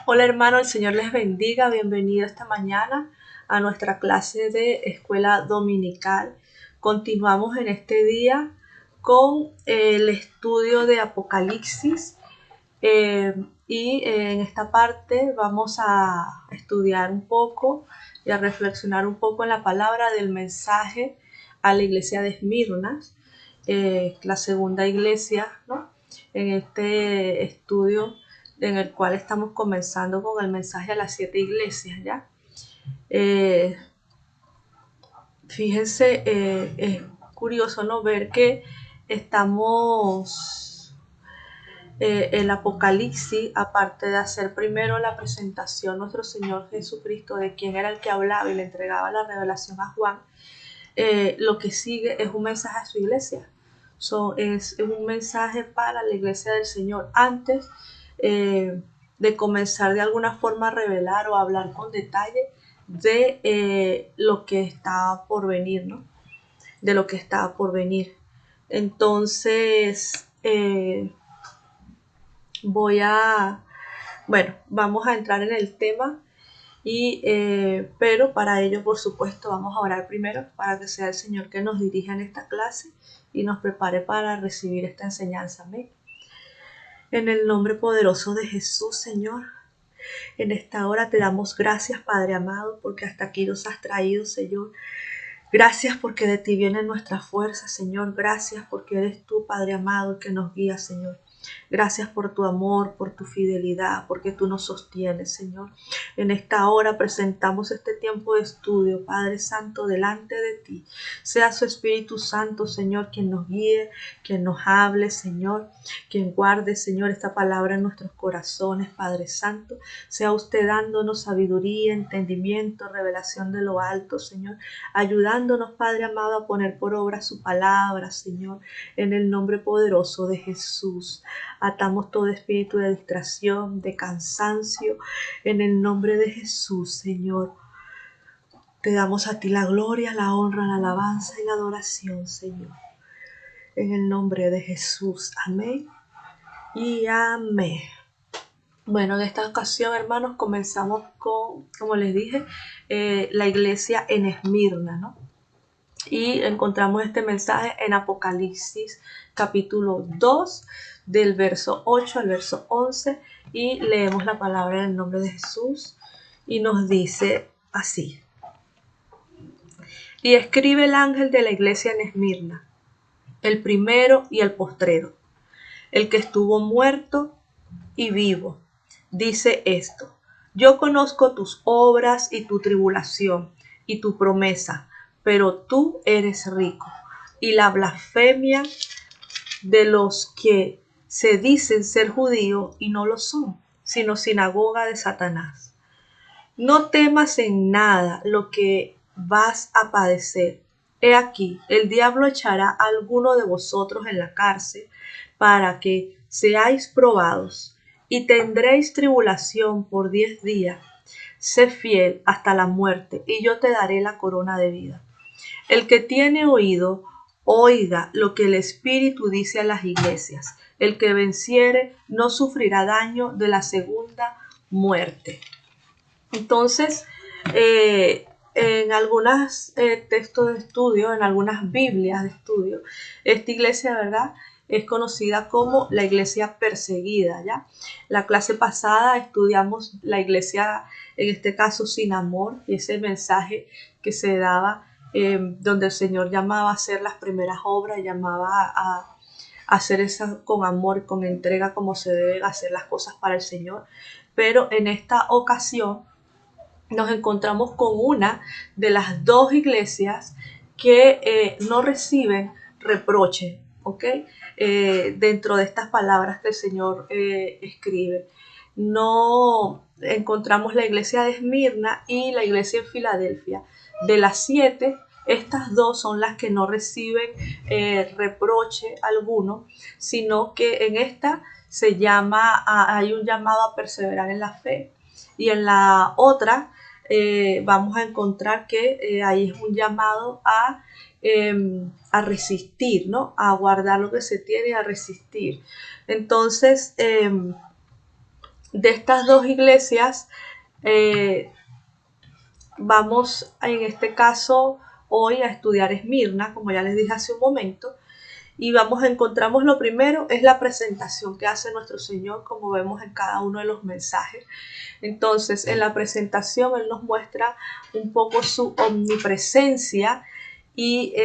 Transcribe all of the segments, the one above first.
Hola hermano, el Señor les bendiga. Bienvenido esta mañana a nuestra clase de escuela dominical. Continuamos en este día con el estudio de Apocalipsis y en esta parte vamos a estudiar un poco y a reflexionar un poco en la palabra del mensaje a la iglesia de Esmirna, la segunda iglesia, ¿no? En este estudio en el cual estamos comenzando con el mensaje a las 7 iglesias, ¿ya? Eh, Fíjense, es curioso, ¿no? Ver que estamos el Apocalipsis, aparte de hacer primero la presentación nuestro Señor Jesucristo de quién era el que hablaba y le entregaba la revelación a Juan, lo que sigue es un mensaje a su iglesia. Es un mensaje para la iglesia del Señor antes de comenzar de alguna forma a revelar o a hablar con detalle de lo que estaba por venir, ¿no? De lo que estaba por venir. Entonces, vamos a entrar en el tema pero para ello, por supuesto, vamos a orar primero para que sea el Señor que nos dirija en esta clase y nos prepare para recibir esta enseñanza. Amén. En el nombre poderoso de Jesús, Señor, en esta hora te damos gracias, Padre amado, porque hasta aquí nos has traído, Señor. Gracias porque de ti viene nuestra fuerza, Señor. Gracias porque eres tú, Padre amado, el que nos guía, Señor. Gracias por tu amor, por tu fidelidad, porque tú nos sostienes, Señor. En esta hora presentamos este tiempo de estudio, Padre Santo, delante de ti. Sea su Espíritu Santo, Señor, quien nos guíe, quien nos hable, Señor, quien guarde, Señor, esta palabra en nuestros corazones, Padre Santo. Sea usted dándonos sabiduría, entendimiento, revelación de lo alto, Señor, ayudándonos, Padre amado, a poner por obra su palabra, Señor, en el nombre poderoso de Jesús. Atamos todo espíritu de distracción, de cansancio, en el nombre de Jesús, Señor. Te damos a ti la gloria, la honra, la alabanza y la adoración, Señor. En el nombre de Jesús. Amén y amén. Bueno, en esta ocasión, hermanos, comenzamos con, como les dije, la iglesia en Esmirna, ¿no? Y encontramos este mensaje en Apocalipsis capítulo 2 del verso 8 al verso 11 y leemos la palabra en el nombre de Jesús y nos dice así: y escribe el ángel de la iglesia en Esmirna, el primero y el postrero, el que estuvo muerto y vivo, dice esto: yo conozco tus obras y tu tribulación y tu promesa, pero tú eres rico, y la blasfemia de los que se dicen ser judíos y no lo son, sino sinagoga de Satanás. No temas en nada lo que vas a padecer. He aquí, el diablo echará a alguno de vosotros en la cárcel para que seáis probados, y tendréis tribulación por 10 días. Sé fiel hasta la muerte, y yo te daré la corona de vida. El que tiene oído, oiga lo que el Espíritu dice a las iglesias. El que venciere no sufrirá daño de la segunda muerte. Entonces, en algunos textos de estudio, en algunas Biblias de estudio, esta iglesia, ¿verdad?, es conocida como la iglesia perseguida, ¿ya? La clase pasada estudiamos la iglesia, en este caso, sin amor, y ese mensaje que se daba, donde el Señor llamaba a hacer las primeras obras, llamaba a hacer eso con amor, con entrega, como se deben hacer las cosas para el Señor. Pero en esta ocasión nos encontramos con una de las dos iglesias que no reciben reproche, ¿ok? Dentro de estas palabras que el Señor escribe. No encontramos la iglesia de Esmirna y la iglesia en Filadelfia. De las 7, estas dos son las que no reciben reproche alguno, sino que en esta hay un llamado a perseverar en la fe. Y en la otra vamos a encontrar que ahí es un llamado a resistir, ¿no? A guardar lo que se tiene y a resistir. Entonces, de estas dos iglesias, vamos en este caso hoy a estudiar Esmirna, como ya les dije hace un momento, y encontramos lo primero, es la presentación que hace nuestro Señor, como vemos en cada uno de los mensajes. Entonces, en la presentación Él nos muestra un poco su omnipresencia y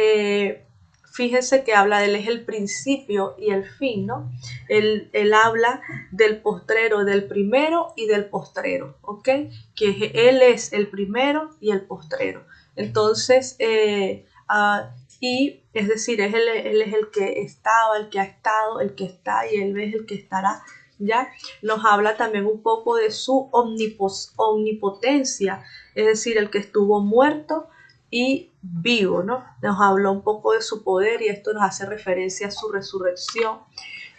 fíjense que habla de Él es el principio y el fin, ¿no? Él habla del postrero, del primero y del postrero, ¿ok? Que Él es el primero y el postrero. Entonces, y es decir, él es el que estaba, el que ha estado, el que está, y Él es el que estará. ¿Ya? Nos habla también un poco de su omnipotencia, es decir, el que estuvo muerto y vivo, ¿no? Nos habló un poco de su poder y esto nos hace referencia a su resurrección.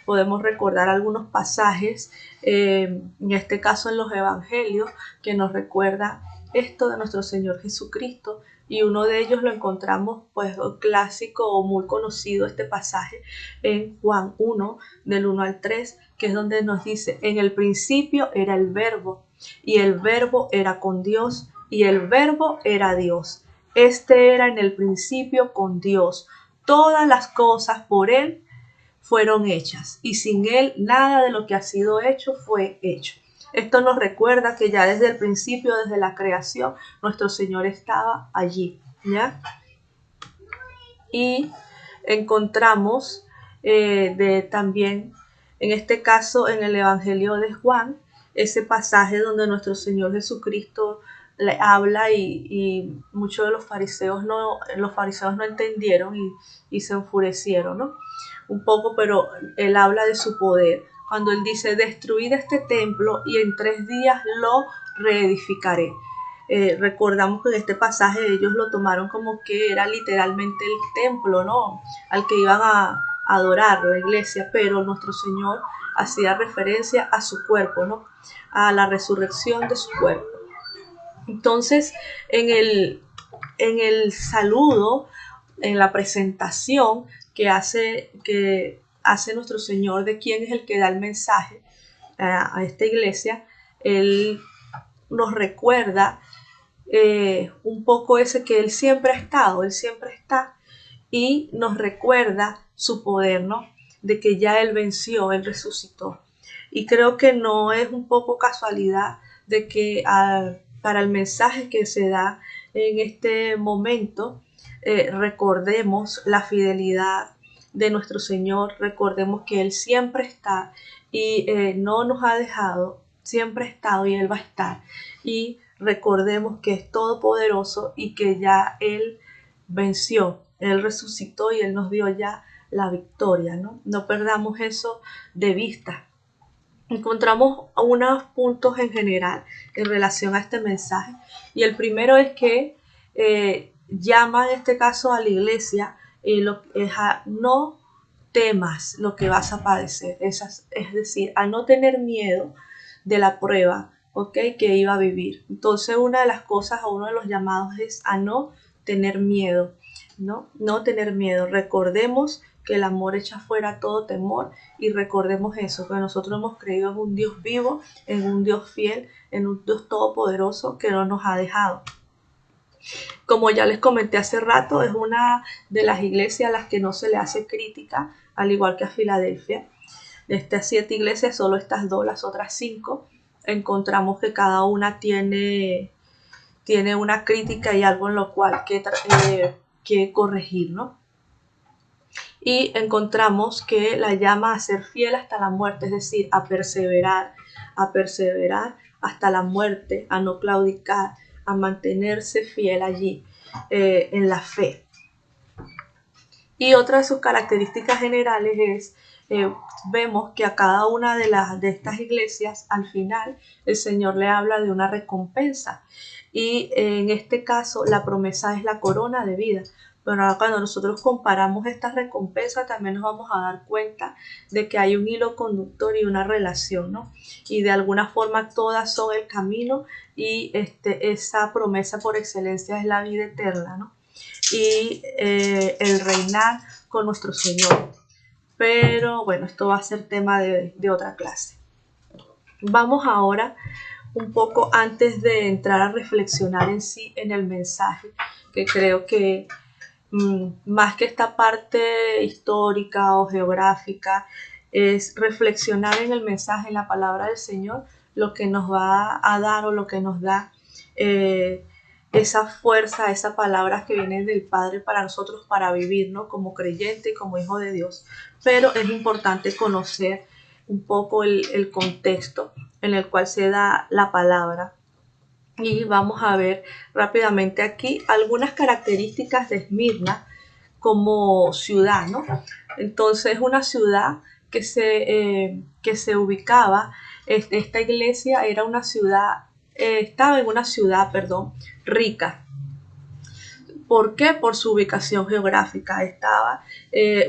Podemos recordar algunos pasajes, en este caso en los evangelios, que nos recuerda esto de nuestro Señor Jesucristo, y uno de ellos lo encontramos pues clásico o muy conocido este pasaje en Juan 1 del 1 al 3, que es donde nos dice: en el principio era el verbo y el verbo era con Dios y el verbo era Dios. Este era en el principio con Dios. Todas las cosas por Él fueron hechas y sin Él nada de lo que ha sido hecho fue hecho. Esto nos recuerda que ya desde el principio, desde la creación, nuestro Señor estaba allí, ¿ya? Y encontramos también, en este caso, en el Evangelio de Juan, ese pasaje donde nuestro Señor Jesucristo le habla y muchos de los fariseos no entendieron y se enfurecieron, ¿no? Un poco, pero Él habla de su poder. Cuando Él dice: destruid este templo y en 3 días lo reedificaré. Recordamos que en este pasaje ellos lo tomaron como que era literalmente el templo, ¿no? Al que iban a adorar, la iglesia, pero nuestro Señor hacía referencia a su cuerpo, ¿no? A la resurrección de su cuerpo. Entonces, en el saludo, en la presentación que hace nuestro Señor de quién es el que da el mensaje a esta iglesia, Él nos recuerda un poco ese que Él siempre ha estado, Él siempre está, y nos recuerda su poder, ¿no? De que ya Él venció, Él resucitó. Y creo que no es un poco casualidad de que para el mensaje que se da en este momento, recordemos la fidelidad de nuestro Señor, recordemos que Él siempre está y no nos ha dejado, siempre ha estado y Él va a estar. Y recordemos que es todopoderoso y que ya Él venció, Él resucitó y Él nos dio ya la victoria, ¿no? No perdamos eso de vista. Encontramos unos puntos en general en relación a este mensaje, y el primero es que llama en este caso a la iglesia a no temas lo que vas a padecer, es decir, a no tener miedo de la prueba, ¿ok? Que iba a vivir. Entonces una de las cosas o uno de los llamados es a no tener miedo, ¿no? No tener miedo. Recordemos que el amor echa fuera todo temor, y recordemos eso, que nosotros hemos creído en un Dios vivo, en un Dios fiel, en un Dios todopoderoso que no nos ha dejado. Como ya les comenté hace rato, es una de las iglesias a las que no se le hace crítica, al igual que a Filadelfia. De estas 7 iglesias, solo estas 2, las otras 5, encontramos que cada una tiene una crítica y algo en lo cual que corregir, ¿no? Y encontramos que la llama a ser fiel hasta la muerte, es decir, a perseverar hasta la muerte, a no claudicar, a mantenerse fiel allí en la fe. Y otra de sus características generales es, vemos que a cada una de estas iglesias, al final, el Señor le habla de una recompensa. Y en este caso, la promesa es la corona de vida. Pero ahora, cuando nosotros comparamos estas recompensas, también nos vamos a dar cuenta de que hay un hilo conductor y una relación, ¿no? Y de alguna forma todas son el camino, y esa promesa por excelencia es la vida eterna, ¿no? Y el reinar con nuestro Señor. Pero bueno, esto va a ser tema de otra clase. Vamos ahora un poco antes de entrar a reflexionar en sí en el mensaje, que creo que más que esta parte histórica o geográfica, es reflexionar en el mensaje, en la palabra del Señor, lo que nos va a dar o lo que nos da esa fuerza, esa palabra que viene del Padre para nosotros, para vivir, ¿no? Como creyente y como hijo de Dios. Pero es importante conocer un poco el contexto en el cual se da la palabra. Y vamos a ver rápidamente aquí algunas características de Esmirna como ciudad, ¿no? Entonces, una ciudad que se ubicaba, esta iglesia era una ciudad, estaba en una ciudad, perdón, rica. ¿Por qué? Por su ubicación geográfica. Estaba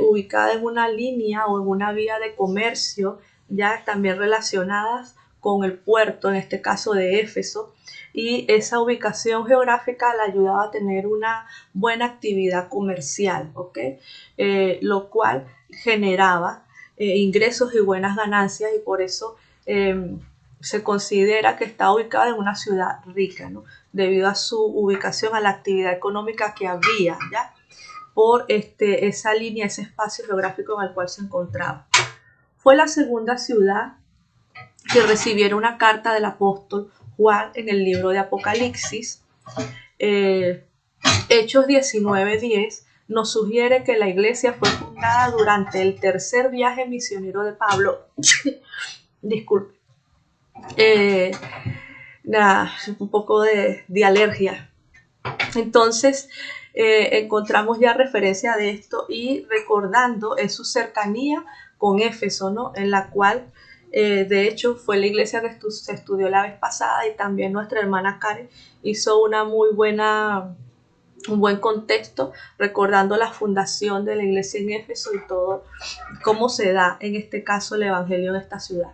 ubicada en una línea o en una vía de comercio, ya también relacionadas con el puerto, en este caso de Éfeso, y esa ubicación geográfica la ayudaba a tener una buena actividad comercial, ¿ok? Lo cual generaba ingresos y buenas ganancias, y por eso se considera que está ubicada en una ciudad rica, ¿no? Debido a su ubicación, a la actividad económica que había, ¿ya? Por esa línea, ese espacio geográfico en el cual se encontraba. Fue la segunda ciudad que recibiera una carta del apóstol Juan en el libro de Apocalipsis. Hechos 19:10 nos sugiere que la iglesia fue fundada durante el tercer viaje misionero de Pablo. Disculpe. Un poco de alergia. Entonces, encontramos ya referencia de esto y recordando su cercanía con Éfeso, ¿no? En la cual, de hecho, fue la iglesia que se estudió la vez pasada, y también nuestra hermana Karen hizo un buen contexto recordando la fundación de la iglesia en Éfeso y todo cómo se da en este caso el evangelio en esta ciudad.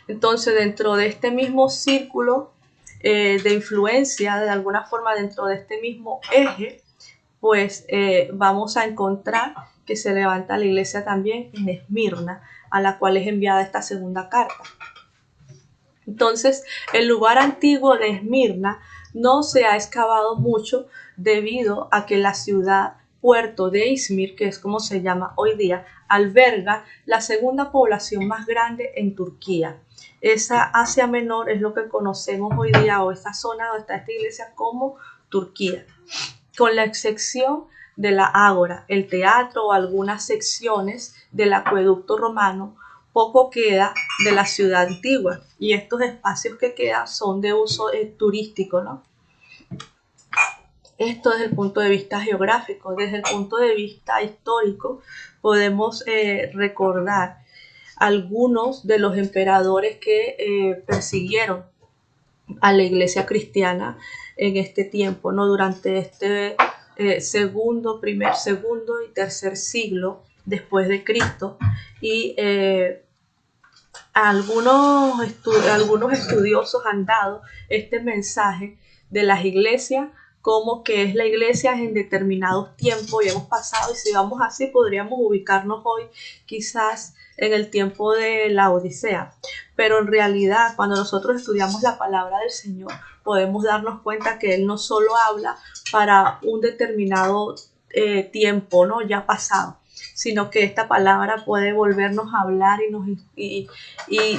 Entonces, dentro de este mismo círculo de influencia, de alguna forma dentro de este mismo eje, pues vamos a encontrar que se levanta la iglesia también en Esmirna, a la cual es enviada esta segunda carta. Entonces, el lugar antiguo de Esmirna no se ha excavado mucho debido a que la ciudad puerto de Izmir, que es como se llama hoy día, alberga la segunda población más grande en Turquía. Esa Asia Menor es lo que conocemos hoy día, o esa zona donde está esta iglesia, como Turquía, con la excepción de la ágora, el teatro o algunas secciones del acueducto romano. Poco queda de la ciudad antigua, y estos espacios que quedan son de uso turístico, ¿no? Esto desde el punto de vista geográfico. Desde el punto de vista histórico podemos recordar algunos de los emperadores que persiguieron a la iglesia cristiana en este tiempo, ¿no? Durante este segundo y tercer siglo después de Cristo. Y algunos estudiosos han dado este mensaje de las iglesias como que es la iglesia en determinados tiempos, y hemos pasado, y si vamos así podríamos ubicarnos hoy quizás en el tiempo de la Odisea. Pero en realidad, cuando nosotros estudiamos la palabra del Señor, podemos darnos cuenta que Él no solo habla para un determinado tiempo, ¿no? Ya pasado, sino que esta palabra puede volvernos a hablar y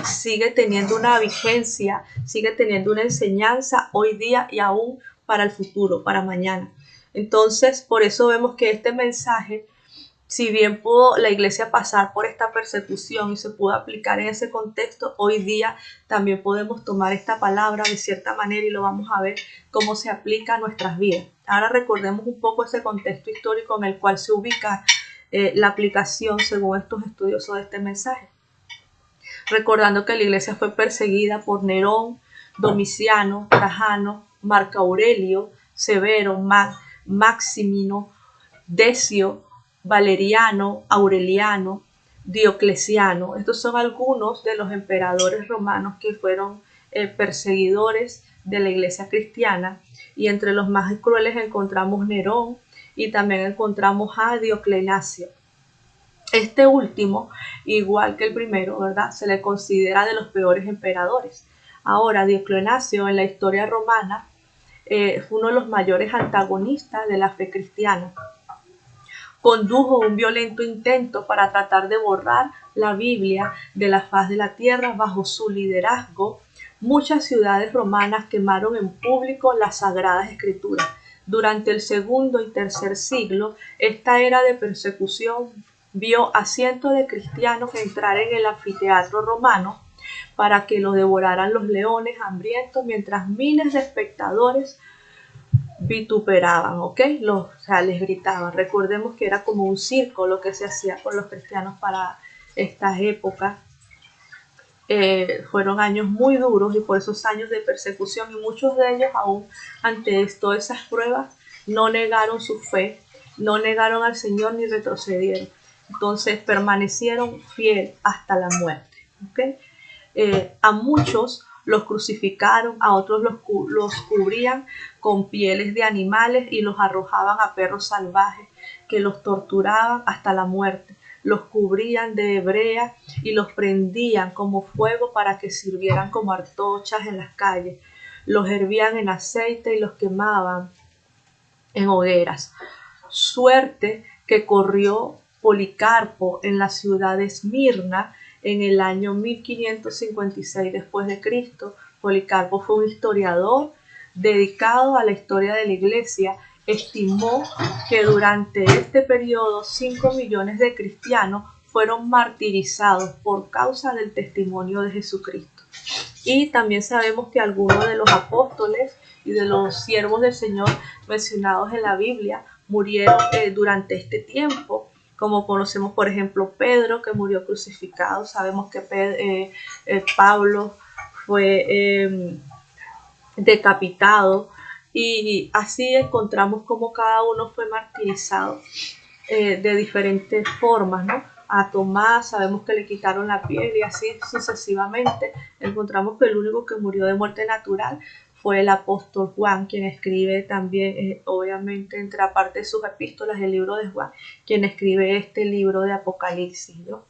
sigue teniendo una vigencia, sigue teniendo una enseñanza hoy día y aún para el futuro, para mañana. Entonces, por eso vemos que este mensaje, si bien pudo la iglesia pasar por esta persecución y se pudo aplicar en ese contexto, hoy día también podemos tomar esta palabra de cierta manera, y lo vamos a ver cómo se aplica a nuestras vidas. Ahora recordemos un poco ese contexto histórico en el cual se ubica la aplicación según estos estudiosos de este mensaje. Recordando que la iglesia fue perseguida por Nerón, Domiciano, Trajano, Marco Aurelio, Severo, Maximino, Decio, Valeriano, Aureliano, Diocleciano. Estos son algunos de los emperadores romanos que fueron perseguidores de la iglesia cristiana, y entre los más crueles encontramos Nerón, y también encontramos a Diocleciano. Este último, igual que el primero, ¿verdad?, se le considera de los peores emperadores. Ahora, Diocleciano en la historia romana fue uno de los mayores antagonistas de la fe cristiana. Condujo un violento intento para tratar de borrar la Biblia de la faz de la tierra. Bajo su liderazgo, muchas ciudades romanas quemaron en público las sagradas escrituras. Durante el segundo y tercer siglo, esta era de persecución vio a cientos de cristianos entrar en el anfiteatro romano para que lo devoraran los leones hambrientos, mientras miles de espectadores vituperaban, ¿ok? O sea, les gritaban. Recordemos que era como un circo lo que se hacía con los cristianos para estas épocas. Fueron años muy duros y por esos años de persecución, y muchos de ellos aún ante todas esas pruebas no negaron su fe, no negaron al Señor ni retrocedieron. Entonces permanecieron fiel hasta la muerte, ¿okay? A muchos los crucificaron, a otros los cubrían con pieles de animales y los arrojaban a perros salvajes que los torturaban hasta la muerte. Los cubrían de hebrea y los prendían como fuego para que sirvieran como antorchas en las calles. Los hervían en aceite y los quemaban en hogueras. Suerte que corrió Policarpo en la ciudad de Esmirna en el año 1556 después de Cristo. Policarpo fue un historiador dedicado a la historia de la Iglesia. Estimó que durante este periodo 5 millones de cristianos fueron martirizados por causa del testimonio de Jesucristo. Y también sabemos que algunos de los apóstoles y de los siervos del Señor mencionados en la Biblia murieron durante este tiempo, como conocemos por ejemplo Pedro, que murió crucificado. Sabemos que Pablo fue decapitado, y así encontramos cómo cada uno fue martirizado de diferentes formas, ¿no? A Tomás sabemos que le quitaron la piel y así sucesivamente. Encontramos que el único que murió de muerte natural fue el apóstol Juan, quien escribe también, obviamente, entre aparte de sus epístolas, el libro de Juan, quien escribe este libro de Apocalipsis, ¿no?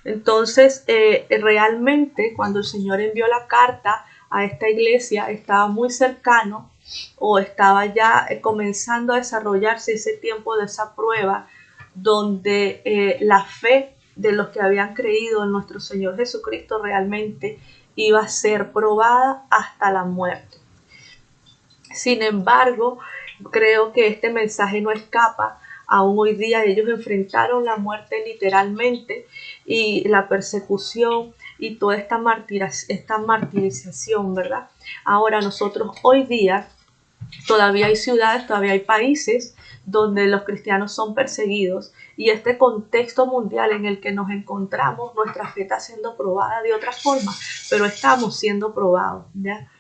Entonces, realmente, cuando el Señor envió la carta a esta iglesia, estaba muy cercano o estaba ya comenzando a desarrollarse ese tiempo de esa prueba donde la fe de los que habían creído en nuestro Señor Jesucristo realmente iba a ser probada hasta la muerte. Sin embargo, creo que este mensaje no escapa. Aún hoy día ellos enfrentaron la muerte literalmente, y la persecución y toda esta martirización, ¿verdad? Ahora nosotros hoy día todavía hay ciudades, todavía hay países donde los cristianos son perseguidos, y este contexto mundial en el que nos encontramos, nuestra fe está siendo probada de otra forma, pero estamos siendo probados, ¿ya?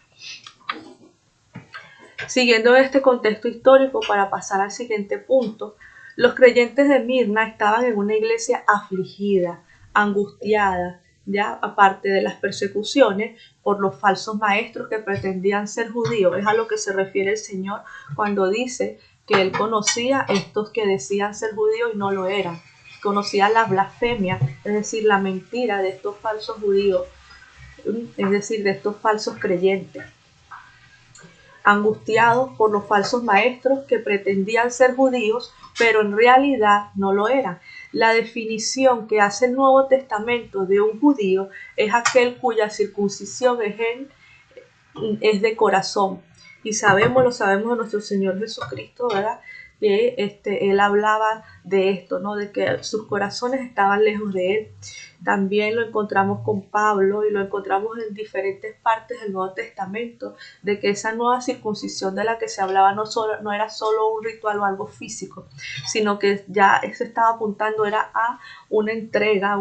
Siguiendo este contexto histórico, para pasar al siguiente punto, los creyentes de Mirna estaban en una iglesia afligida, angustiada, ya aparte de las persecuciones por los falsos maestros que pretendían ser judíos. Es a lo que se refiere el Señor cuando dice que Él conocía a estos que decían ser judíos y no lo eran. Conocía la blasfemia, es decir, la mentira de estos falsos judíos, es decir, de estos falsos creyentes. Angustiados por los falsos maestros que pretendían ser judíos, pero en realidad no lo eran. La definición que hace el Nuevo Testamento de un judío es aquel cuya circuncisión es de corazón. Y lo sabemos de nuestro Señor Jesucristo, ¿verdad? Que Él hablaba de esto, ¿no? De que sus corazones estaban lejos de Él. También lo encontramos con Pablo y lo encontramos en diferentes partes del Nuevo Testamento, de que esa nueva circuncisión de la que se hablaba no era solo un ritual o algo físico, sino que ya se estaba apuntando era a una entrega,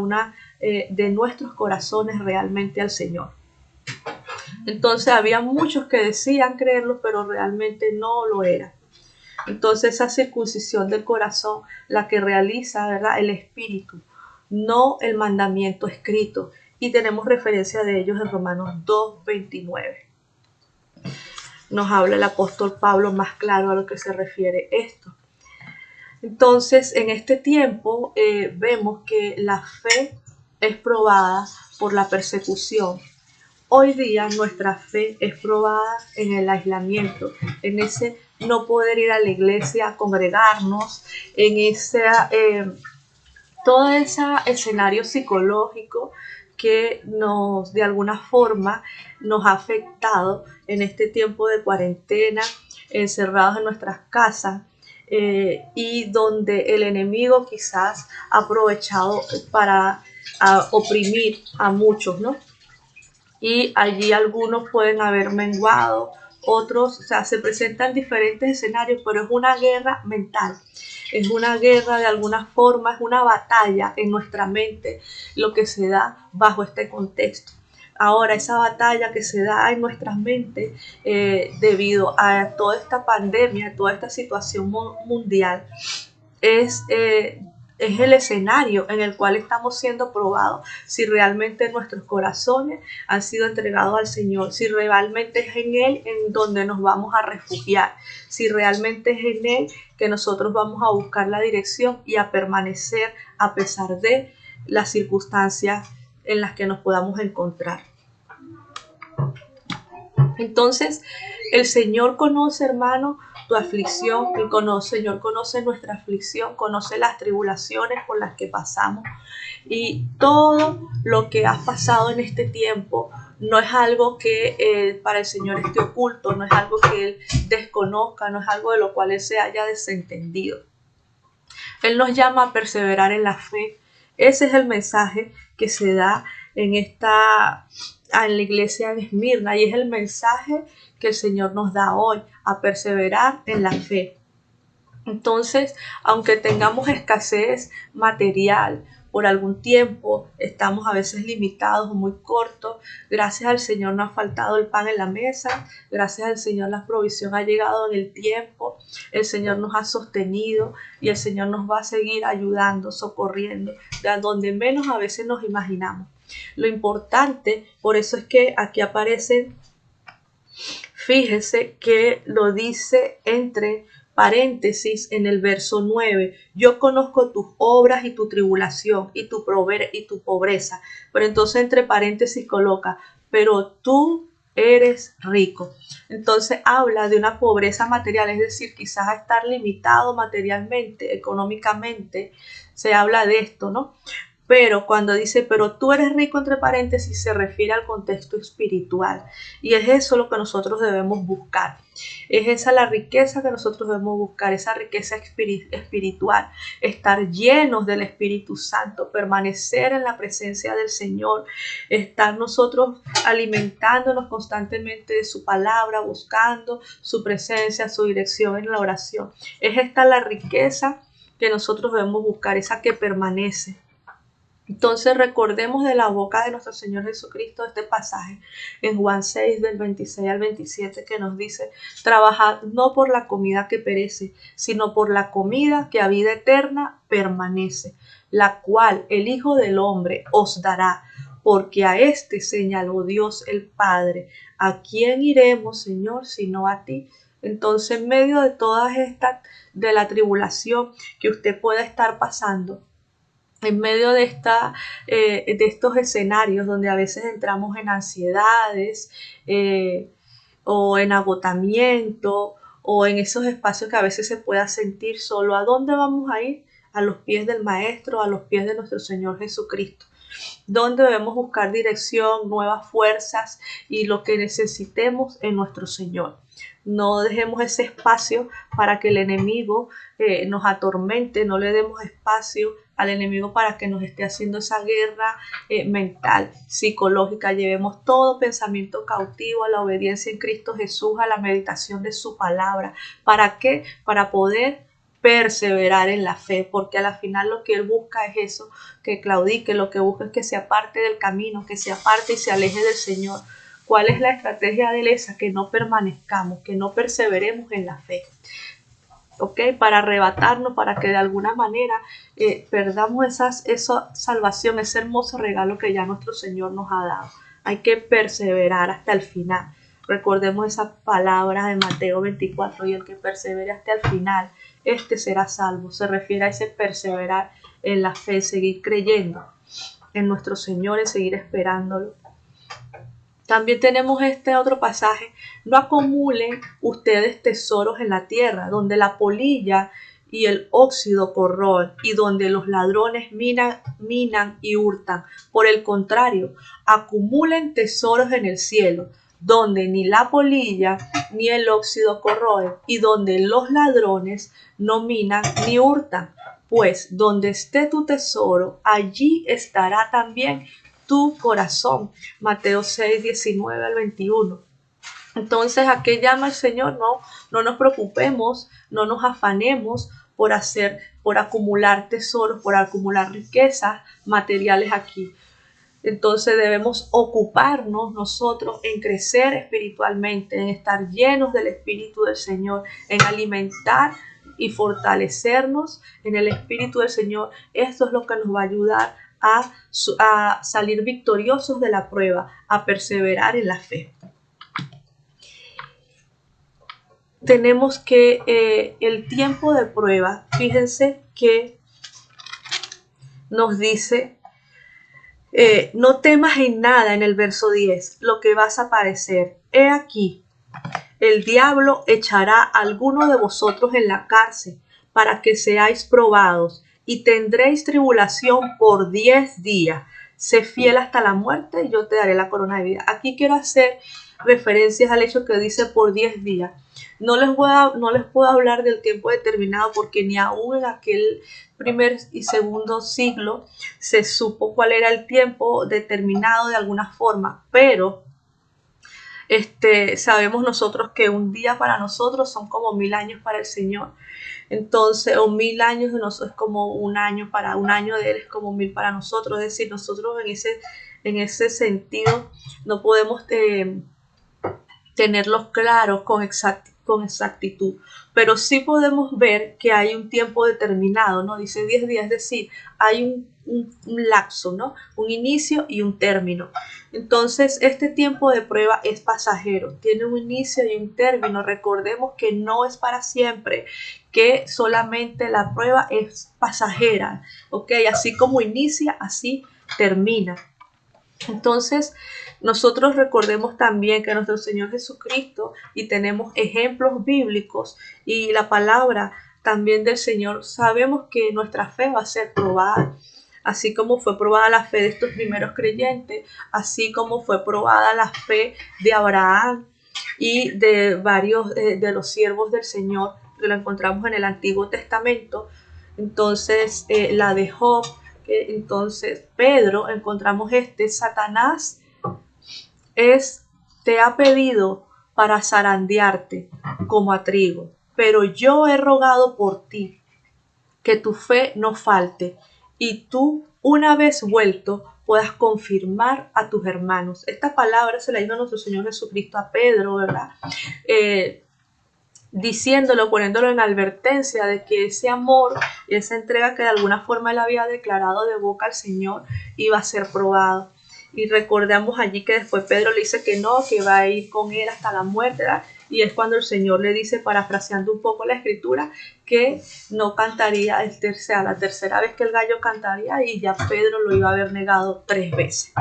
de nuestros corazones realmente al Señor. Entonces había muchos que decían creerlo, pero realmente no lo eran. Entonces esa circuncisión del corazón, la que realiza, ¿verdad?, el Espíritu, no el mandamiento escrito. Y tenemos referencia de ellos en Romanos 2:29. Nos habla el apóstol Pablo más claro a lo que se refiere esto. Entonces, en este tiempo vemos que la fe es probada por la persecución. Hoy día nuestra fe es probada en el aislamiento, en ese no poder ir a la iglesia, a congregarnos, en todo ese escenario psicológico que de alguna forma nos ha afectado en este tiempo de cuarentena, encerrados en nuestras casas, y donde el enemigo quizás ha aprovechado para oprimir a muchos, ¿no? Y allí algunos pueden haber menguado, otros, o sea, se presentan diferentes escenarios, pero es una guerra mental, es una guerra de alguna forma, es una batalla en nuestra mente, lo que se da bajo este contexto. Ahora, esa batalla que se da en nuestras mentes debido a toda esta pandemia, toda esta situación mundial, es, eh, es el escenario en el cual estamos siendo probados, si realmente nuestros corazones han sido entregados al Señor, si realmente es en Él en donde nos vamos a refugiar, si realmente es en Él que nosotros vamos a buscar la dirección y a permanecer a pesar de las circunstancias en las que nos podamos encontrar. Entonces, el Señor conoce, hermano, tu aflicción, Señor conoce nuestra aflicción, conoce las tribulaciones por las que pasamos, y todo lo que has pasado en este tiempo no es algo que para el Señor esté oculto, no es algo que Él desconozca, no es algo de lo cual Él se haya desentendido. Él nos llama a perseverar en la fe. Ese es el mensaje que se da en la iglesia de Esmirna, y es el mensaje que el Señor nos da hoy, a perseverar en la fe. Entonces, aunque tengamos escasez material por algún tiempo, estamos a veces limitados o muy cortos, gracias al Señor no ha faltado el pan en la mesa, gracias al Señor la provisión ha llegado en el tiempo, el Señor nos ha sostenido y el Señor nos va a seguir ayudando, socorriendo, de donde menos a veces nos imaginamos. Lo importante, por eso es que aquí aparece, fíjese que lo dice entre paréntesis en el verso 9, yo conozco tus obras y tu tribulación y tu pobreza, pero entonces entre paréntesis coloca, pero tú eres rico. Entonces habla de una pobreza material, es decir, quizás a estar limitado materialmente, económicamente, se habla de esto, ¿no? Pero cuando dice, pero tú eres rico, entre paréntesis, se refiere al contexto espiritual. Y es eso lo que nosotros debemos buscar. Es esa la riqueza que nosotros debemos buscar, esa riqueza espiritual. Estar llenos del Espíritu Santo, permanecer en la presencia del Señor, estar nosotros alimentándonos constantemente de su palabra, buscando su presencia, su dirección en la oración. Es esta la riqueza que nosotros debemos buscar, esa que permanece. Entonces recordemos de la boca de nuestro Señor Jesucristo este pasaje en Juan 6 del 26 al 27 que nos dice, trabajad no por la comida que perece, sino por la comida que a vida eterna permanece, la cual el Hijo del Hombre os dará, porque a este señaló Dios el Padre. ¿A quién iremos, Señor, sino a ti? Entonces, en medio de todas estas, de la tribulación que usted pueda estar pasando, en medio de estos escenarios donde a veces entramos en ansiedades o en agotamiento o en esos espacios que a veces se pueda sentir solo, ¿a dónde vamos a ir? A los pies del Maestro, a los pies de nuestro Señor Jesucristo, donde debemos buscar dirección, nuevas fuerzas y lo que necesitemos en nuestro Señor. No dejemos ese espacio para que el enemigo nos atormente, no le demos espacio al enemigo para que nos esté haciendo esa guerra mental, psicológica. Llevemos todo pensamiento cautivo a la obediencia en Cristo Jesús, a la meditación de su palabra. ¿Para qué? Para poder perseverar en la fe, porque a la final lo que él busca es eso, que claudique, lo que busca es que se aparte del camino, que se aparte y se aleje del Señor. ¿Cuál es la estrategia de él? Esa, que no permanezcamos, que no perseveremos en la fe. ¿Ok? Para arrebatarnos, para que de alguna manera perdamos esa salvación, ese hermoso regalo que ya nuestro Señor nos ha dado. Hay que perseverar hasta el final. Recordemos esa palabra de Mateo 24, y el que persevere hasta el final, este será salvo. Se refiere a ese perseverar en la fe, seguir creyendo en nuestro Señor, en seguir esperándolo. También tenemos este otro pasaje: no acumulen ustedes tesoros en la tierra, donde la polilla y el óxido corroen, y donde los ladrones minan y hurtan. Por el contrario, acumulen tesoros en el cielo, donde ni la polilla ni el óxido corroen, y donde los ladrones no minan ni hurtan. Pues donde esté tu tesoro, allí estará también tu corazón. Mateo 6, 19 al 21. Entonces, ¿a qué llama el Señor? No nos preocupemos, no nos afanemos por acumular tesoros, por acumular riquezas materiales aquí. Entonces debemos ocuparnos nosotros en crecer espiritualmente, en estar llenos del Espíritu del Señor, en alimentar y fortalecernos en el Espíritu del Señor. Esto es lo que nos va a ayudar a salir victoriosos de la prueba, a perseverar en la fe. Tenemos que el tiempo de prueba, fíjense que nos dice: no temas en nada, en el verso 10, lo que vas a padecer. He aquí, el diablo echará a alguno de vosotros en la cárcel para que seáis probados, y tendréis tribulación por 10 días. Sé fiel hasta la muerte y yo te daré la corona de vida. Aquí quiero hacer referencias al hecho que dice por 10 días. No les puedo hablar del tiempo determinado, porque ni aún en aquel primer y segundo siglo se supo cuál era el tiempo determinado de alguna forma, pero sabemos nosotros que un día para nosotros son como 1000 años para el Señor. Entonces, o 1000 años de nosotros es como un año de Él, es como 1000 para nosotros. Es decir, nosotros en ese sentido no podemos tenerlos claros con exactitud, pero sí podemos ver que hay un tiempo determinado, ¿no? Dice 10 días, es decir, hay un lapso, ¿no? Un inicio y un término. Entonces, este tiempo de prueba es pasajero, tiene un inicio y un término. Recordemos que no es para siempre, que solamente la prueba es pasajera, ¿ok? Así como inicia, así termina. Entonces, nosotros recordemos también que nuestro Señor Jesucristo, y tenemos ejemplos bíblicos y la palabra también del Señor, sabemos que nuestra fe va a ser probada. Así como fue probada la fe de estos primeros creyentes, así como fue probada la fe de Abraham y de varios de los siervos del Señor, que lo encontramos en el Antiguo Testamento. Entonces, la de Job. Entonces, Pedro, encontramos Satanás te ha pedido para zarandearte como a trigo, pero yo he rogado por ti, que tu fe no falte, y tú, una vez vuelto, puedas confirmar a tus hermanos. Esta palabra se la dijo nuestro Señor Jesucristo a Pedro, ¿verdad? Diciéndolo, poniéndolo en advertencia de que ese amor y esa entrega que de alguna forma él había declarado de boca al Señor iba a ser probado. Y recordamos allí que después Pedro le dice que no, que va a ir con él hasta la muerte, ¿verdad? Y es cuando el Señor le dice, parafraseando un poco la escritura, que no cantaría, la tercera vez que el gallo cantaría, y ya Pedro lo iba a haber negado 3 veces.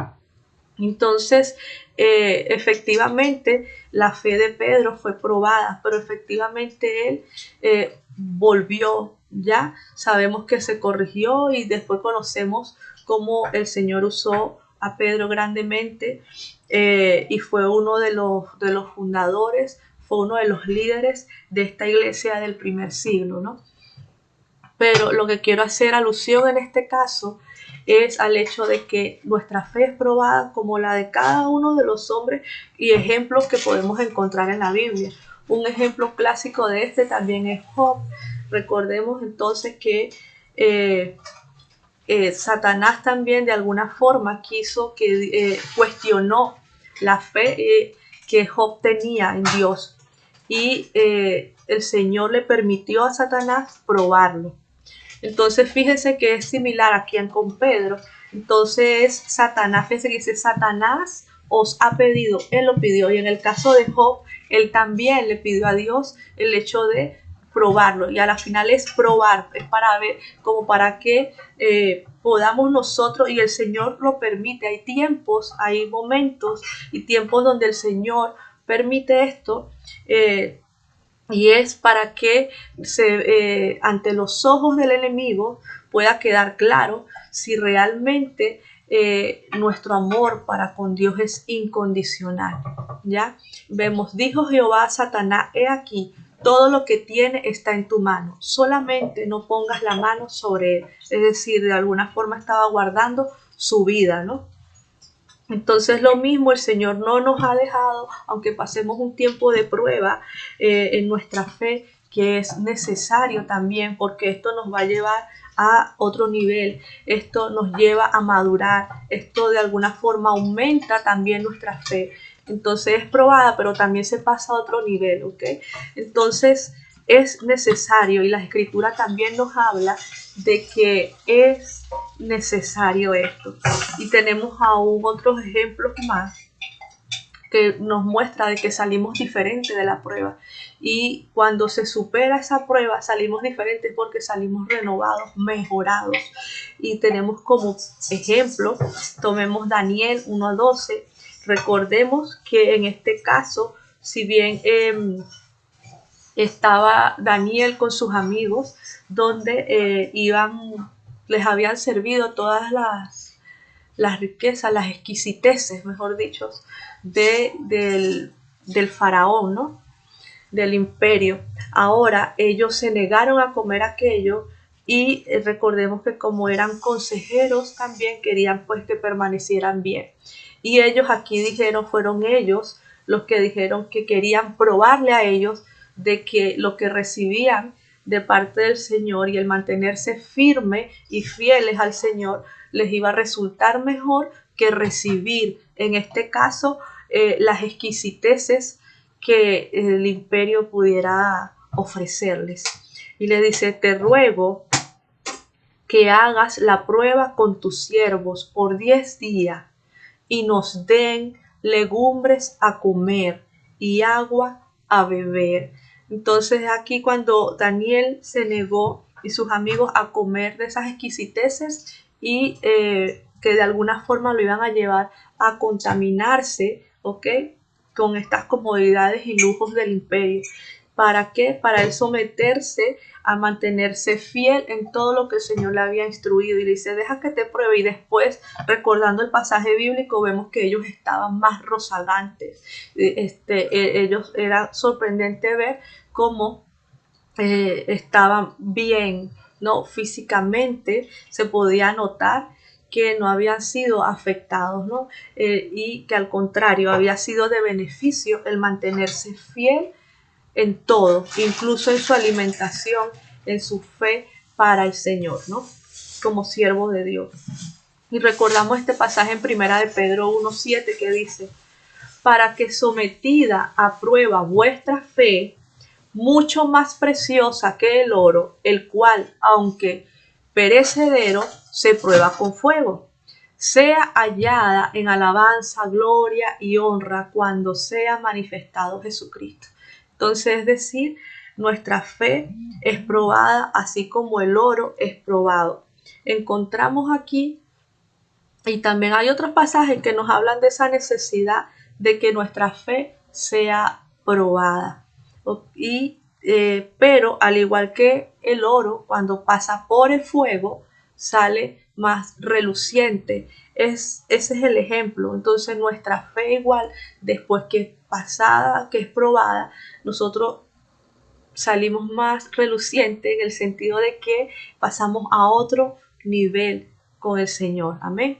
Entonces, efectivamente, la fe de Pedro fue probada, pero efectivamente él volvió, ya sabemos que se corrigió, y después conocemos cómo el Señor usó a Pedro grandemente, y fue uno de los fundadores, fue uno de los líderes de esta iglesia del primer siglo, ¿no? Pero lo que quiero hacer alusión en este caso es al hecho de que nuestra fe es probada como la de cada uno de los hombres y ejemplos que podemos encontrar en la Biblia. Un ejemplo clásico de también es Job. Recordemos entonces que Satanás también de alguna forma cuestionó la fe que Job tenía en Dios, y el Señor le permitió a Satanás probarlo. Entonces fíjense que es similar aquí con Pedro. Entonces Satanás, fíjense que dice: Satanás os ha pedido, él lo pidió. Y en el caso de Job, él también le pidió a Dios el hecho de probarlo, y a la final es probar, es para ver, como para que podamos nosotros, y el Señor lo permite. Hay tiempos, hay momentos y tiempos donde el Señor permite esto, y es para que ante los ojos del enemigo pueda quedar claro si realmente nuestro amor para con Dios es incondicional. ¿Ya? Vemos, dijo Jehová a Satanás, he aquí, todo lo que tiene está en tu mano, solamente no pongas la mano sobre él. Es decir, de alguna forma estaba guardando su vida, ¿no? Entonces lo mismo, el Señor no nos ha dejado, aunque pasemos un tiempo de prueba en nuestra fe, que es necesario también, porque esto nos va a llevar a otro nivel, esto nos lleva a madurar, esto de alguna forma aumenta también nuestra fe. Entonces es probada, pero también se pasa a otro nivel, ¿ok? Entonces es necesario, y la Escritura también nos habla de que es necesario esto. Y tenemos aún otros ejemplos más que nos muestra de que salimos diferentes de la prueba. Y cuando se supera esa prueba, salimos diferentes porque salimos renovados, mejorados. Y tenemos como ejemplo, tomemos Daniel 1:12. Recordemos que en este caso, si bien estaba Daniel con sus amigos, donde les habían servido todas las riquezas, las exquisiteces, mejor dicho, del faraón, ¿no? Del imperio. Ahora ellos se negaron a comer aquello, y recordemos que como eran consejeros también querían pues que permanecieran bien. Y ellos aquí fueron ellos los que dijeron que querían probarle a ellos de que lo que recibían de parte del Señor y el mantenerse firme y fieles al Señor les iba a resultar mejor que recibir, en este caso, las exquisiteces que el imperio pudiera ofrecerles. Y le dice, te ruego que hagas la prueba con tus siervos por 10 días y nos den legumbres a comer y agua a beber. Entonces aquí cuando Daniel se negó y sus amigos a comer de esas exquisiteces, y que de alguna forma lo iban a llevar a contaminarse, ¿ok? Con estas comodidades y lujos del imperio. ¿Para qué? Para él someterse a mantenerse fiel en todo lo que el Señor le había instruido. Y le dice, deja que te pruebe. Y después, recordando el pasaje bíblico, vemos que ellos estaban más rozagantes. Ellos, era sorprendente ver cómo estaban bien, ¿no? Físicamente se podía notar que no habían sido afectados, ¿no? Y que al contrario había sido de beneficio el mantenerse fiel en todo, incluso en su alimentación, en su fe para el Señor, ¿no? Como siervo de Dios. Y recordamos este pasaje en Primera de Pedro 1:7 que dice, para que sometida a prueba vuestra fe, mucho más preciosa que el oro, el cual, aunque perecedero, se prueba con fuego, sea hallada en alabanza, gloria y honra cuando sea manifestado Jesucristo. Entonces, es decir, nuestra fe es probada así como el oro es probado. Encontramos aquí, y también hay otros pasajes que nos hablan de esa necesidad de que nuestra fe sea probada. Pero al igual que el oro, cuando pasa por el fuego, sale más reluciente. Ese es el ejemplo. Entonces nuestra fe igual, después que es pasada, que es probada, nosotros salimos más reluciente en el sentido de que pasamos a otro nivel con el Señor. Amén.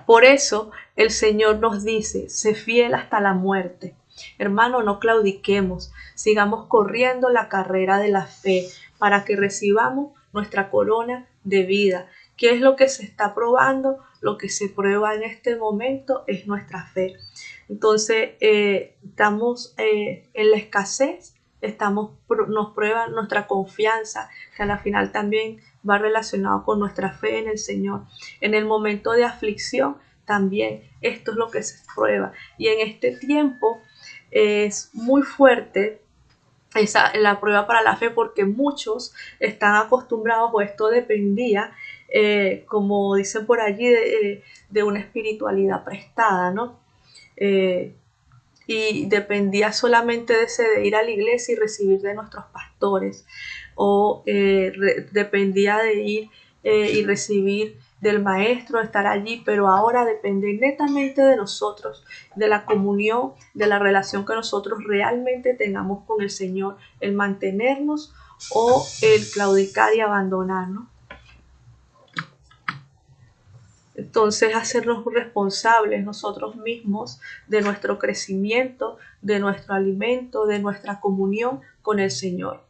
Por eso el Señor nos dice, sé fiel hasta la muerte. Hermano, no claudiquemos, sigamos corriendo la carrera de la fe para que recibamos nuestra corona de vida. ¿Qué es lo que se está probando? Lo que se prueba en este momento es nuestra fe. Entonces, estamos en la escasez, nos prueba nuestra confianza, que a la final también va relacionado con nuestra fe en el Señor. En el momento de aflicción, también esto es lo que se prueba. Y en este tiempo es muy fuerte la prueba para la fe, porque muchos están acostumbrados, o esto dependía, como dicen por allí, de una espiritualidad prestada, ¿no? Y dependía solamente de ir a la iglesia y recibir de nuestros pastores, o dependía de ir y recibir del maestro, estar allí, pero ahora depende netamente de nosotros, de la comunión, de la relación que nosotros realmente tengamos con el Señor, el mantenernos o el claudicar y abandonarnos. Entonces, hacernos responsables nosotros mismos de nuestro crecimiento, de nuestro alimento, de nuestra comunión con el Señor.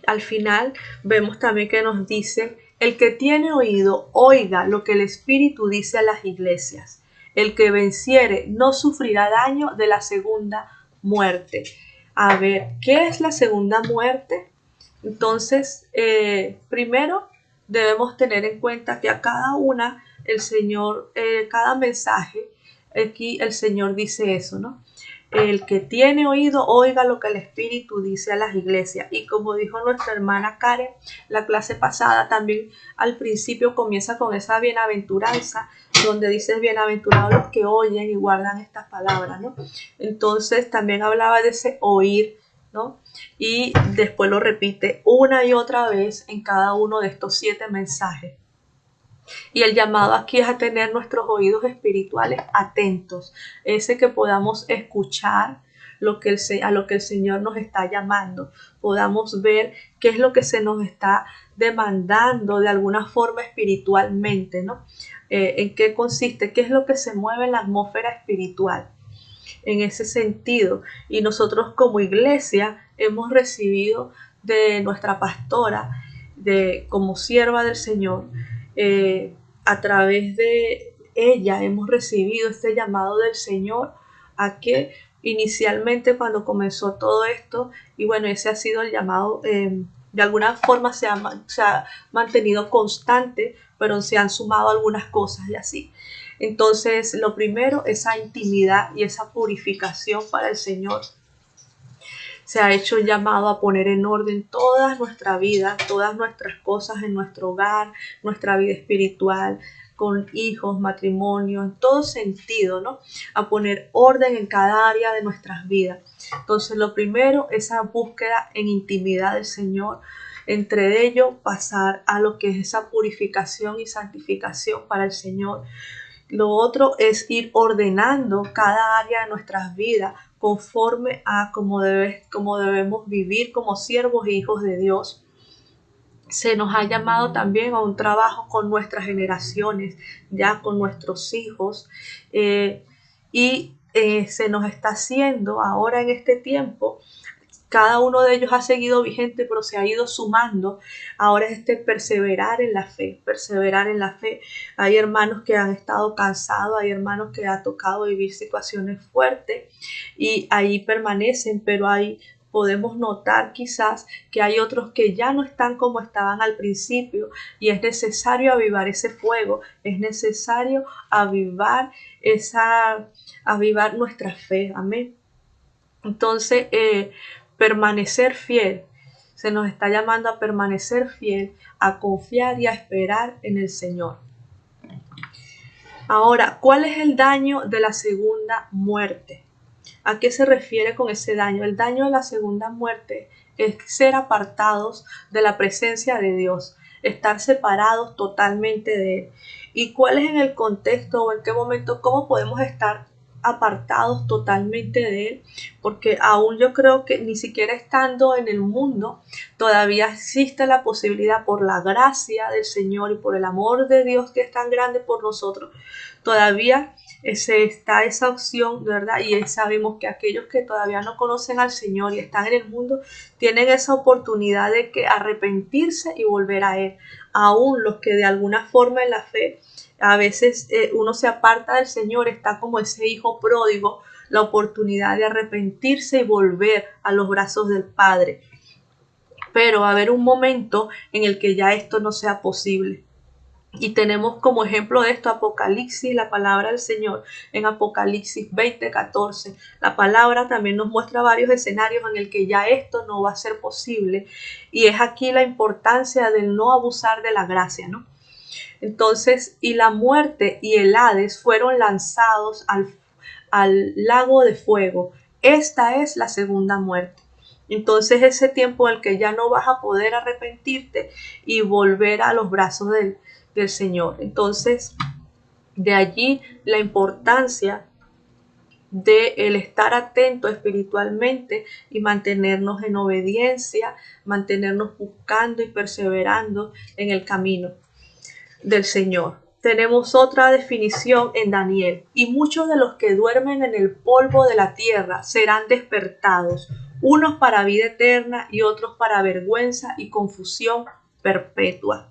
Al final vemos también que nos dice: el que tiene oído, oiga lo que el Espíritu dice a las iglesias. El que venciere no sufrirá daño de la segunda muerte. A ver, ¿qué es la segunda muerte? Entonces, primero debemos tener en cuenta que a cada una el Señor, cada mensaje, aquí el Señor dice eso, ¿no? El que tiene oído, oiga lo que el Espíritu dice a las iglesias. Y como dijo nuestra hermana Karen, la clase pasada, también al principio comienza con esa bienaventuranza, donde dice: bienaventurados los que oyen y guardan estas palabras, ¿no? Entonces también hablaba de ese oír, ¿no? Y después lo repite una y otra vez en cada uno de estos 7 mensajes. Y el llamado aquí es a tener nuestros oídos espirituales atentos, ese que podamos escuchar a lo que el Señor nos está llamando, podamos ver qué es lo que se nos está demandando de alguna forma espiritualmente, ¿no? En qué consiste, qué es lo que se mueve en la atmósfera espiritual en ese sentido. Y nosotros como iglesia hemos recibido de nuestra pastora, como sierva del Señor, a través de ella hemos recibido este llamado del Señor a que inicialmente, cuando comenzó todo esto, y bueno, ese ha sido el llamado, de alguna forma se ha mantenido constante, pero se han sumado algunas cosas y así. Entonces, lo primero, esa intimidad y esa purificación para el Señor. Se ha hecho un llamado a poner en orden toda nuestra vida, todas nuestras cosas en nuestro hogar, nuestra vida espiritual, con hijos, matrimonio, en todo sentido, ¿no? A poner orden en cada área de nuestras vidas. Entonces, lo primero, esa búsqueda en intimidad del Señor. Entre ello, pasar a lo que es esa purificación y santificación para el Señor. Lo otro es ir ordenando cada área de nuestras vidas conforme a cómo debemos vivir como siervos e hijos de Dios. Se nos ha llamado también a un trabajo con nuestras generaciones, ya con nuestros hijos, y se nos está haciendo ahora en este tiempo. Cada uno de ellos ha seguido vigente, pero se ha ido sumando. Ahora es perseverar en la fe, perseverar en la fe. Hay hermanos que han estado cansados, hay hermanos que ha tocado vivir situaciones fuertes y ahí permanecen, pero ahí podemos notar quizás que hay otros que ya no están como estaban al principio, y es necesario avivar ese fuego, es necesario avivar nuestra fe. Amén. Entonces, permanecer fiel. Se nos está llamando a permanecer fiel, a confiar y a esperar en el Señor. Ahora, ¿cuál es el daño de la segunda muerte? ¿A qué se refiere con ese daño? El daño de la segunda muerte es ser apartados de la presencia de Dios, estar separados totalmente de Él. ¿Y cuál es en el contexto o en qué momento, cómo podemos estar apartados totalmente de Él? Porque aún yo creo que ni siquiera estando en el mundo, todavía existe la posibilidad, por la gracia del Señor y por el amor de Dios que es tan grande por nosotros, todavía está esa opción, ¿verdad? Y sabemos que aquellos que todavía no conocen al Señor y están en el mundo, tienen esa oportunidad de que arrepentirse y volver a Él. Aún los que de alguna forma en la fe, a veces uno se aparta del Señor, está como ese hijo pródigo, la oportunidad de arrepentirse y volver a los brazos del Padre. Pero va a haber un momento en el que ya esto no sea posible. Y tenemos como ejemplo de esto Apocalipsis, la palabra del Señor en Apocalipsis 20:14. La palabra también nos muestra varios escenarios en el que ya esto no va a ser posible. Y es aquí la importancia del no abusar de la gracia, ¿no? Entonces, y la muerte y el Hades fueron lanzados al lago de fuego. Esta es la segunda muerte. Entonces ese tiempo en el que ya no vas a poder arrepentirte y volver a los brazos del Señor. Entonces, de allí la importancia de el estar atento espiritualmente y mantenernos en obediencia, mantenernos buscando y perseverando en el camino del Señor. Tenemos otra definición en Daniel. Y muchos de los que duermen en el polvo de la tierra serán despertados, unos para vida eterna y otros para vergüenza y confusión perpetua.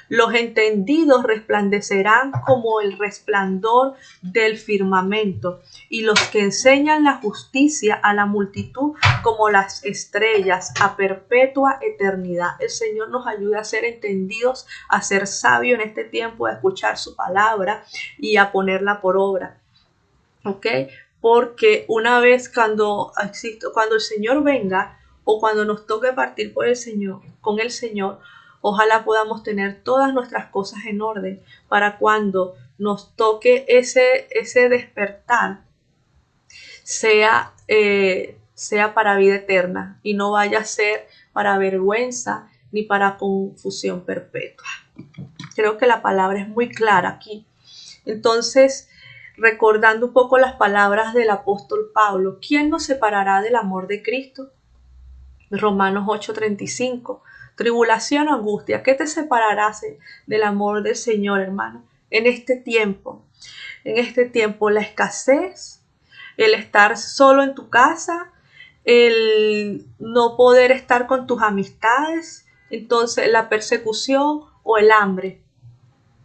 Los entendidos resplandecerán como el resplandor del firmamento, y los que enseñan la justicia a la multitud como las estrellas a perpetua eternidad. El Señor nos ayuda a ser entendidos, a ser sabios en este tiempo, a escuchar su palabra y a ponerla por obra. ¿Ok? Porque una vez cuando el Señor venga o cuando nos toque partir con el Señor, ojalá podamos tener todas nuestras cosas en orden para cuando nos toque ese despertar sea para vida eterna y no vaya a ser para vergüenza ni para confusión perpetua. Creo que la palabra es muy clara aquí. Entonces, recordando un poco las palabras del apóstol Pablo, ¿quién nos separará del amor de Cristo? Romanos 8:35. Tribulación o angustia, ¿qué te separará del amor del Señor, hermano? En este tiempo, la escasez, el estar solo en tu casa, el no poder estar con tus amistades, entonces la persecución o el hambre,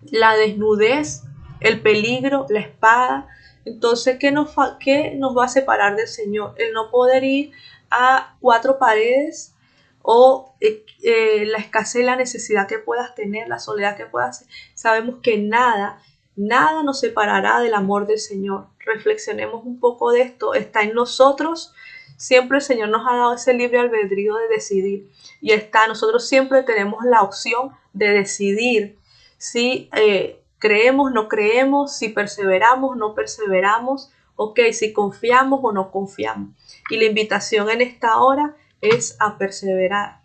la desnudez, el peligro, la espada. Entonces, ¿qué nos va a separar del Señor? El no poder ir a cuatro paredes o la escasez, la necesidad que puedas tener, la soledad que puedas tener. Sabemos que nada nos separará del amor del Señor. Reflexionemos un poco de esto. Está en nosotros. Siempre el Señor nos ha dado ese libre albedrío de decidir. Y nosotros siempre tenemos la opción de decidir si creemos, no creemos, si perseveramos, no perseveramos, si confiamos o no confiamos. Y la invitación en esta hora es a perseverar.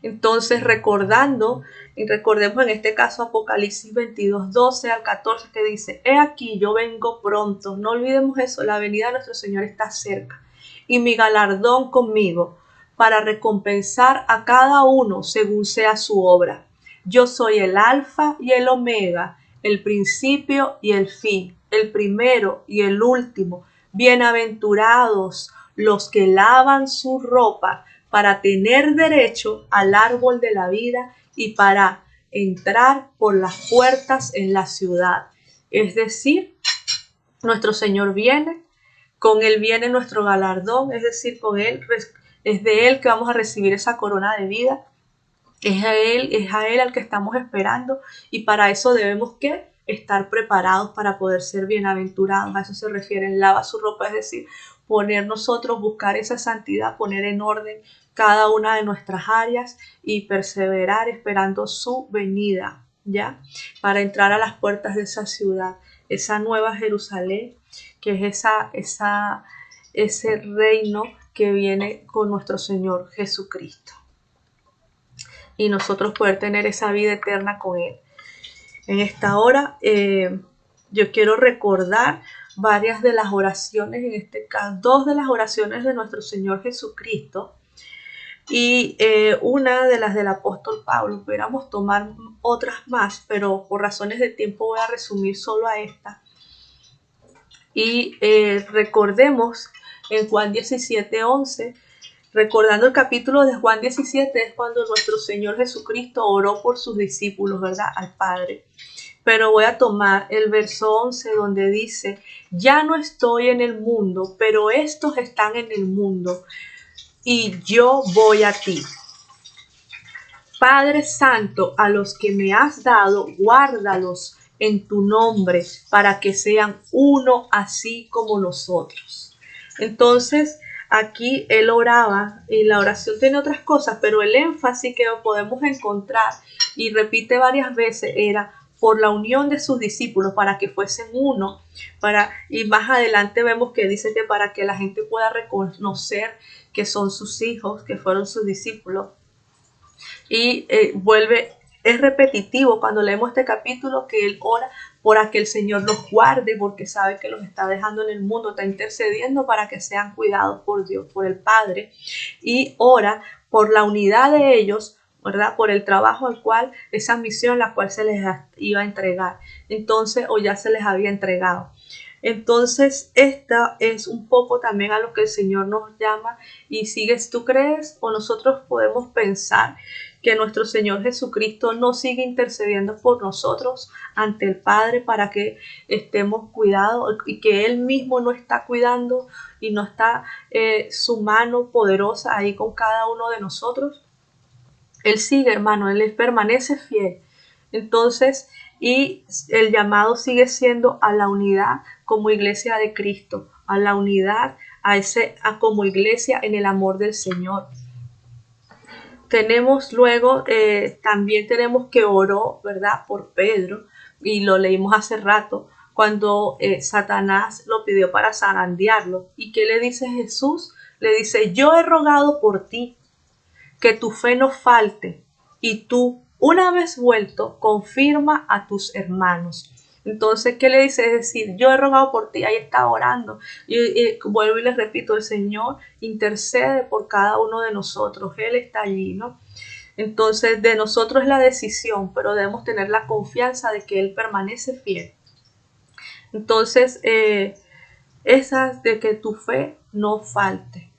Entonces recordemos en este caso Apocalipsis 22:12-14 que dice: he aquí yo vengo pronto. No olvidemos eso, la venida de nuestro Señor está cerca, y mi galardón conmigo para recompensar a cada uno según sea su obra. Yo soy el alfa y el omega, el principio y el fin, el primero y el último. Bienaventurados los que lavan su ropa para tener derecho al árbol de la vida y para entrar por las puertas en la ciudad. Es decir, nuestro Señor viene, con Él viene nuestro galardón, es decir, es de Él que vamos a recibir esa corona de vida. Es a Él al que estamos esperando, y para eso debemos estar preparados para poder ser bienaventurados. A eso se refiere en lava su ropa, es decir, buscar esa santidad, poner en orden cada una de nuestras áreas y perseverar esperando su venida, ¿ya? Para entrar a las puertas de esa ciudad, esa nueva Jerusalén, que es ese reino que viene con nuestro Señor Jesucristo. Y nosotros poder tener esa vida eterna con Él. En esta hora yo quiero recordar varias de las oraciones, en este caso 2 de las oraciones de nuestro Señor Jesucristo y una de las del apóstol Pablo. Pudiéramos tomar otras más, pero por razones de tiempo voy a resumir solo a esta. Y recordemos en Juan 17:11, recordando el capítulo de Juan 17, es cuando nuestro Señor Jesucristo oró por sus discípulos, ¿verdad? Al Padre. Pero voy a tomar el verso 11 donde dice: ya no estoy en el mundo, pero estos están en el mundo y yo voy a ti. Padre Santo, a los que me has dado, guárdalos en tu nombre, para que sean uno así como nosotros. Entonces, aquí él oraba, y la oración tiene otras cosas, pero el énfasis que podemos encontrar, y repite varias veces, era por la unión de sus discípulos, para que fuesen uno, y más adelante vemos que dice que para que la gente pueda reconocer que son sus hijos, que fueron sus discípulos. Y es repetitivo cuando leemos este capítulo que él ora por que el Señor los guarde, porque sabe que los está dejando en el mundo, está intercediendo para que sean cuidados por Dios, por el Padre, y ora por la unidad de ellos, ¿verdad? Por el trabajo al cual, esa misión la cual se les iba a entregar, entonces, o ya se les había entregado. Entonces, esta es un poco también a lo que el Señor nos llama. Y sigues, ¿tú crees o nosotros podemos pensar que nuestro Señor Jesucristo no sigue intercediendo por nosotros ante el Padre para que estemos cuidados, y que Él mismo no está cuidando y no está su mano poderosa ahí con cada uno de nosotros? Él sigue, hermano, Él permanece fiel. Entonces, y el llamado sigue siendo a la unidad como iglesia de Cristo, a la unidad, como iglesia en el amor del Señor. Tenemos luego, también tenemos que oró, ¿verdad?, por Pedro, y lo leímos hace rato, cuando Satanás lo pidió para zarandearlo. ¿Y qué le dice Jesús? Le dice: yo he rogado por ti, que tu fe no falte, y tú, una vez vuelto, confirma a tus hermanos. Entonces, ¿qué le dice? Es decir, yo he rogado por ti, ahí está orando. Y vuelvo y les repito, el Señor intercede por cada uno de nosotros, Él está allí, ¿no? Entonces, de nosotros es la decisión, pero debemos tener la confianza de que Él permanece fiel. Entonces, esas de que tu fe no falte.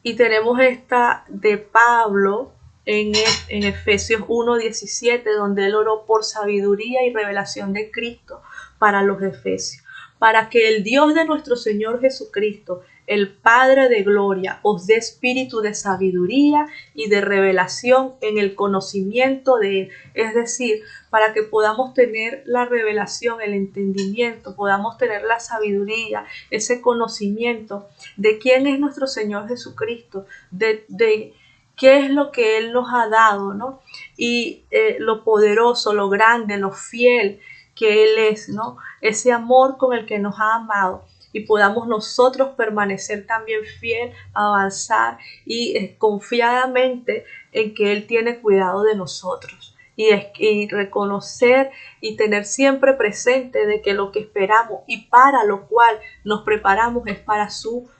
Y tenemos esta de Pablo en Efesios 1:17, donde él oró por sabiduría y revelación de Cristo para los efesios, para que el Dios de nuestro Señor Jesucristo, el Padre de gloria, os dé espíritu de sabiduría y de revelación en el conocimiento de Él. Es decir, para que podamos tener la revelación, el entendimiento, podamos tener la sabiduría, ese conocimiento de quién es nuestro Señor Jesucristo, de qué es lo que Él nos ha dado, ¿no? Y lo poderoso, lo grande, lo fiel que Él es, ¿no? Ese amor con el que nos ha amado, y podamos nosotros permanecer también fiel, avanzar y confiadamente en que Él tiene cuidado de nosotros. Y reconocer y tener siempre presente de que lo que esperamos y para lo cual nos preparamos es para su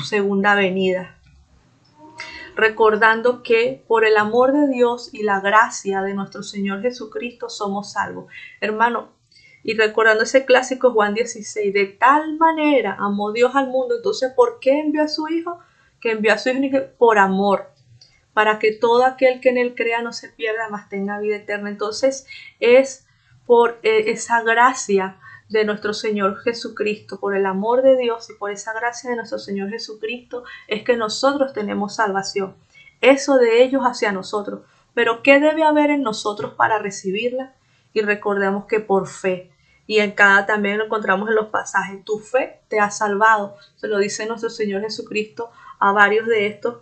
segunda venida. Recordando que por el amor de Dios y la gracia de nuestro Señor Jesucristo somos salvos. Hermano, y recordando ese clásico Juan 16, de tal manera amó Dios al mundo. Entonces, ¿por qué envió a su Hijo? Que envió a su Hijo por amor, para que todo aquel que en Él crea no se pierda, mas tenga vida eterna. Entonces, es por esa gracia de nuestro Señor Jesucristo, por el amor de Dios y por esa gracia de nuestro Señor Jesucristo, es que nosotros tenemos salvación. Eso de ellos hacia nosotros. Pero ¿qué debe haber en nosotros para recibirla? Y recordemos que por fe. Y en cada también lo encontramos en los pasajes. Tu fe te ha salvado. Se lo dice nuestro Señor Jesucristo a varios de estos.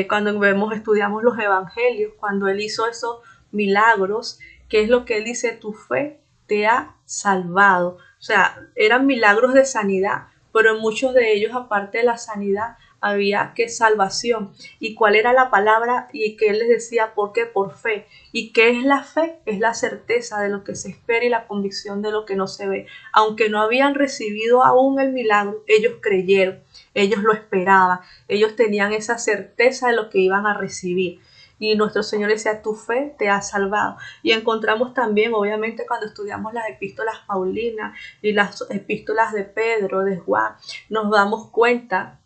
Cuando estudiamos los evangelios, cuando Él hizo esos milagros, ¿qué es lo que Él dice? Tu fe te ha salvado. O sea, eran milagros de sanidad, pero en muchos de ellos, aparte de la sanidad, había que salvación. ¿Y cuál era la palabra? Y que Él les decía, ¿por qué? Por fe. ¿Y qué es la fe? Es la certeza de lo que se espera y la convicción de lo que no se ve. Aunque no habían recibido aún el milagro, ellos creyeron, ellos lo esperaban, ellos tenían esa certeza de lo que iban a recibir. Y nuestro Señor decía, tu fe te ha salvado. Y encontramos también, obviamente, cuando estudiamos las epístolas paulinas y las epístolas de Pedro, de Juan, nos damos cuenta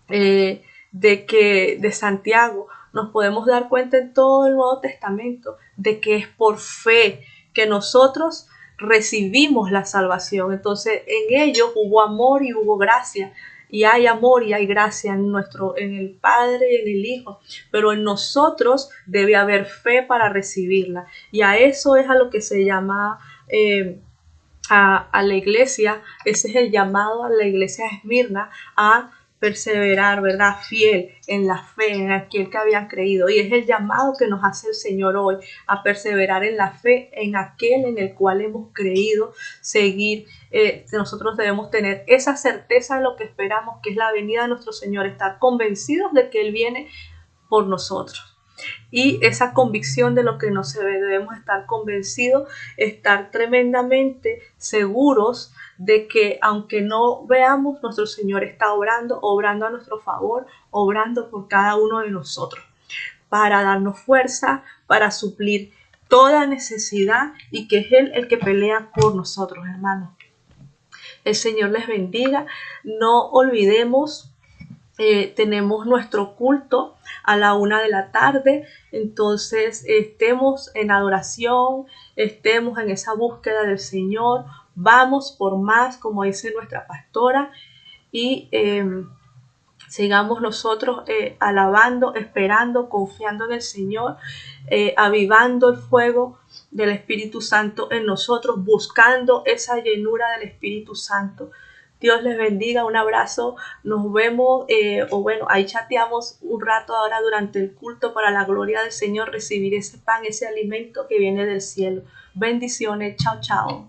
de Santiago, nos podemos dar cuenta en todo el Nuevo Testamento de que es por fe que nosotros recibimos la salvación. Entonces, en ellos hubo amor y hubo gracia. y hay amor y hay gracia en el Padre y en el Hijo, pero en nosotros debe haber fe para recibirla, y a eso es a lo que se llama a la iglesia. Ese es el llamado a la iglesia de Esmirna, a perseverar, ¿verdad? Fiel en la fe, en aquel que habían creído. Y es el llamado que nos hace el Señor hoy, a perseverar en la fe, en aquel en el cual hemos creído, seguir. Nosotros debemos tener esa certeza de lo que esperamos, que es la venida de nuestro Señor, estar convencidos de que Él viene por nosotros. Y esa convicción de lo que no se ve, debemos estar convencidos, estar tremendamente seguros de que aunque no veamos, nuestro Señor está obrando a nuestro favor, obrando por cada uno de nosotros, para darnos fuerza, para suplir toda necesidad, y que es Él el que pelea por nosotros, hermanos. El Señor les bendiga. No olvidemos, tenemos nuestro culto a la 1 de la tarde, entonces estemos en adoración, estemos en esa búsqueda del Señor, vamos por más, como dice nuestra pastora, y sigamos nosotros alabando, esperando, confiando en el Señor, avivando el fuego del Espíritu Santo en nosotros, buscando esa llenura del Espíritu Santo. Dios les bendiga, un abrazo, nos vemos, ahí chateamos un rato ahora durante el culto, para la gloria del Señor, recibir ese pan, ese alimento que viene del cielo. Bendiciones, chao, chao.